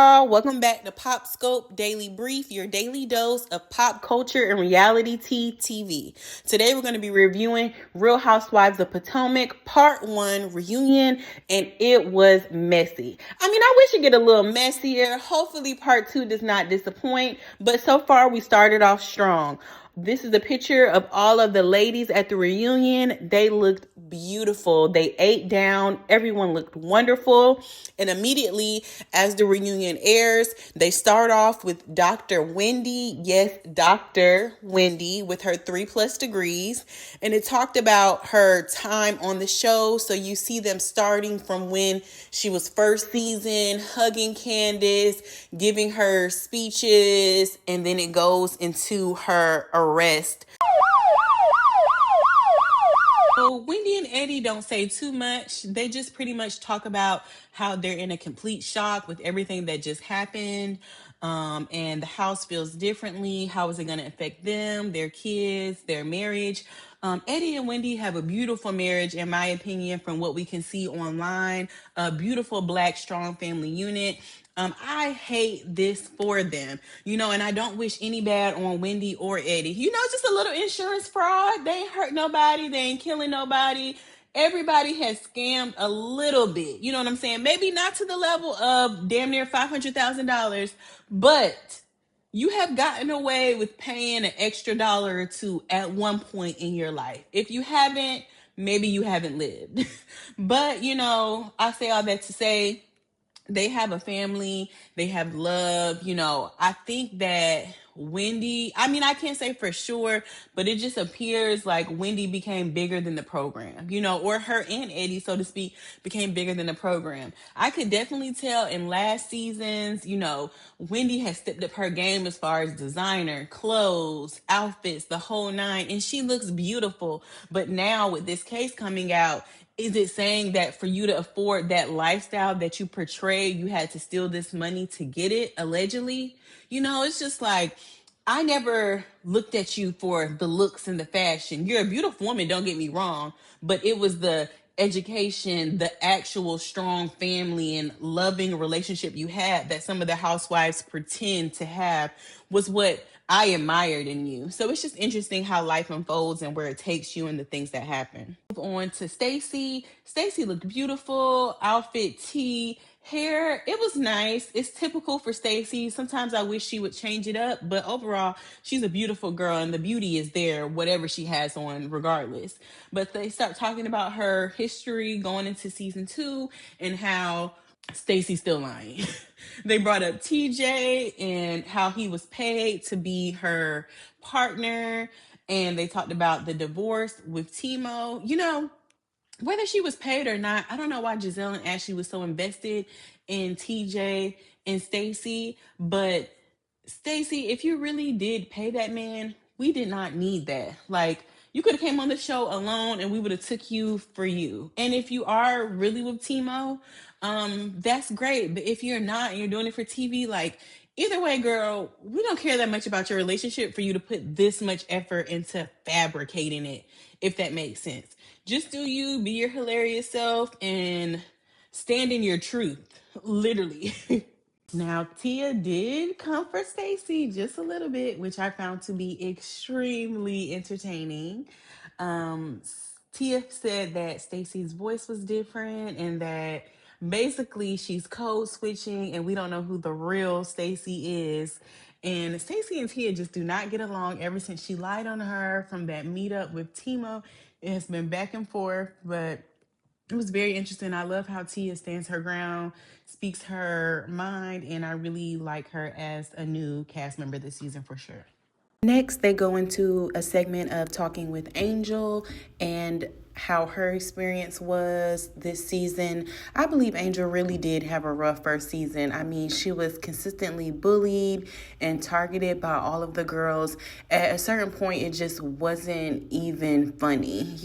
Welcome back to Pop Scope Daily Brief, your daily dose of pop culture and reality TV. Today we're going to be reviewing Real Housewives of Potomac Part 1 reunion, and it was messy. I wish it get a little messier. Hopefully Part 2 does not disappoint, but so far we started off strong. This is a picture of all of the ladies at the reunion. They looked beautiful. They ate down. Everyone looked wonderful. And immediately as the reunion airs, they start off with Dr. Wendy. Yes, Dr. Wendy with her 3+ degrees. And it talked about her time on the show. So you see them starting from when she was first season, hugging Candace, giving her speeches, and then it goes into her arrest. So Wendy and Eddie don't say too much. They just pretty much talk about how they're in a complete shock with everything that just happened. And the house feels differently. How is it going to affect them, their kids, their marriage? Eddie and Wendy have a beautiful marriage, in my opinion, from what we can see online. A beautiful Black strong family unit. I hate this for them, and I don't wish any bad on Wendy or Eddie. Just a little insurance fraud. They ain't hurt nobody. They ain't killing nobody. Everybody has scammed a little bit. You know what I'm saying? Maybe not to the level of damn near $500,000, but you have gotten away with paying an extra dollar or two at one point in your life. If you haven't, maybe you haven't lived. But, I say all that to say, they have a family, they have love. I think that Wendy, I can't say for sure, but it just appears like Wendy became bigger than the program, or her and Eddie, so to speak, became bigger than the program. I could definitely tell in last seasons, Wendy has stepped up her game as far as designer, clothes, outfits, the whole nine, and she looks beautiful. But now with this case coming out, is it saying that for you to afford that lifestyle that you portray, you had to steal this money to get it, allegedly? It's just like, I never looked at you for the looks and the fashion. You're a beautiful woman, don't get me wrong, but it was the education, the actual strong family and loving relationship you had that some of the housewives pretend to have was what I admired in you. So it's just interesting how life unfolds and where it takes you and the things that happen. Move on to Stacey. Stacey looked beautiful. Outfit T. Hair, it was nice. It's typical for Stacey. Sometimes I wish she would change it up, but overall, she's a beautiful girl and the beauty is there, whatever she has on, regardless. But they start talking about her history going into season 2 and how Stacey's still lying. They brought up TJ and how he was paid to be her partner, and they talked about the divorce with Timo. Whether she was paid or not, I don't know why Giselle and Ashley was so invested in TJ and Stacey. But Stacey, if you really did pay that man, we did not need that. Like, you could have came on the show alone and we would have took you for you. And if you are really with Timo, that's great. But if you're not and you're doing it for TV, like, either way, girl, we don't care that much about your relationship for you to put this much effort into fabricating it, if that makes sense. Just do you, be your hilarious self, and stand in your truth, literally. Now, Tia did come for Stacey just a little bit, which I found to be extremely entertaining. Tia said that Stacey's voice was different and that basically she's code switching and we don't know who the real Stacey is. And Stacey and Tia just do not get along ever since she lied on her from that meetup with Timo. It has been back and forth, but it was very interesting. I love how Tia stands her ground, speaks her mind, and I really like her as a new cast member this season for sure. Next, they go into a segment of talking with Angel and how her experience was this season. I believe Angel really did have a rough first season. She was consistently bullied and targeted by all of the girls. At a certain point, it just wasn't even funny,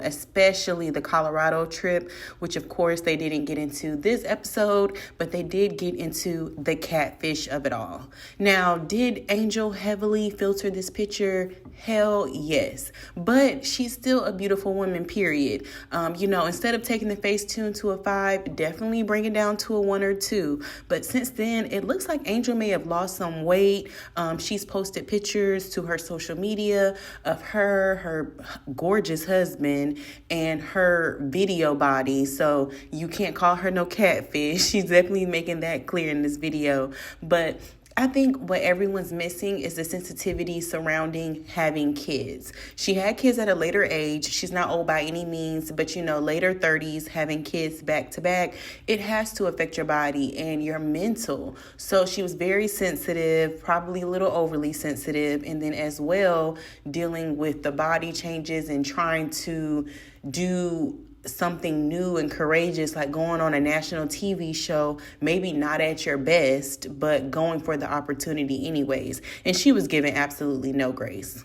especially the Colorado trip, which of course they didn't get into this episode, but they did get into the catfish of it all. Now, did Angel heavily filter this picture? Hell yes. But she's still a beautiful woman, period. Instead of taking the Facetune to a 5, definitely bring it down to a 1 or 2. But since then, it looks like Angel may have lost some weight. She's posted pictures to her social media of her gorgeous husband, and her video body. So you can't call her no catfish. She's definitely making that clear in this video. But I think what everyone's missing is the sensitivity surrounding having kids. She had kids at a later age. She's not old by any means, but later 30s, having kids back to back, it has to affect your body and your mental. So she was very sensitive, probably a little overly sensitive, and then as well dealing with the body changes and trying to do something new and courageous, like going on a national TV show, maybe not at your best, but going for the opportunity anyways. And she was given absolutely no grace.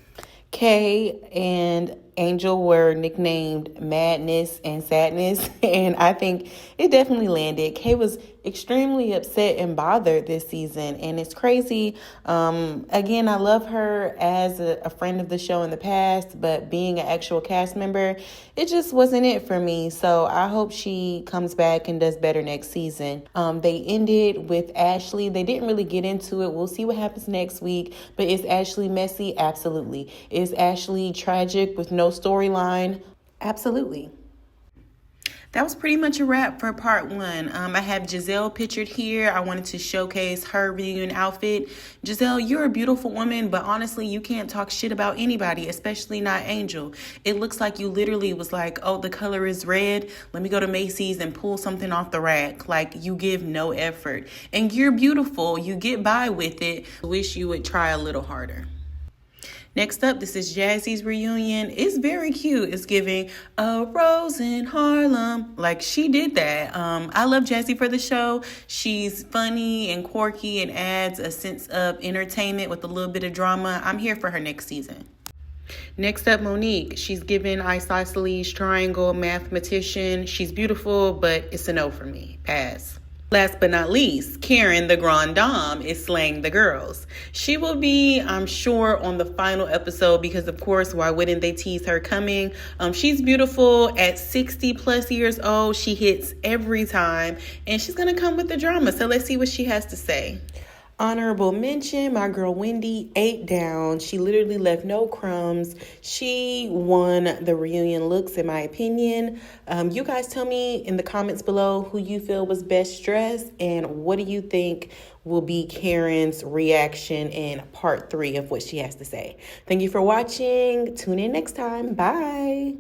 Kay and Angel were nicknamed Madness and Sadness, and I think it definitely landed. Kay was extremely upset and bothered this season, and it's crazy. Again, I love her as a friend of the show in the past, but being an actual cast member, it just wasn't it for me. So I hope she comes back and does better next season. They ended with Ashley. They didn't really get into it. We'll see what happens next week, but is Ashley messy? Absolutely. Is Ashley tragic with no storyline? Absolutely. That was pretty much a wrap for part 1. I have Giselle pictured here. I wanted to showcase her reunion outfit. Giselle, you're a beautiful woman, but honestly, you can't talk shit about anybody, especially not Angel. It looks like you literally was like, oh, the color is red. Let me go to Macy's and pull something off the rack. Like, you give no effort. And you're beautiful. You get by with it. I wish you would try a little harder. Next up, this is Jazzy's reunion. It's very cute. It's giving a rose in Harlem. Like, she did that. I love Jazzy for the show. She's funny and quirky and adds a sense of entertainment with a little bit of drama. I'm here for her next season. Next up, Monique. She's given isosceles triangle mathematician. She's beautiful, but it's a no for me. Pass. Last but not least, Karen, the Grande Dame, is slaying the girls. She will be, I'm sure, on the final episode because, of course, why wouldn't they tease her coming? She's beautiful at 60 plus years old. She hits every time, and she's going to come with the drama. So let's see what she has to say. Honorable mention, my girl Wendy ate down. She literally left no crumbs. She won the reunion looks, in my opinion. You guys tell me in the comments below who you feel was best dressed, and what do you think will be Karen's reaction in part 3 of what she has to say. Thank you for watching. Tune in next time. Bye.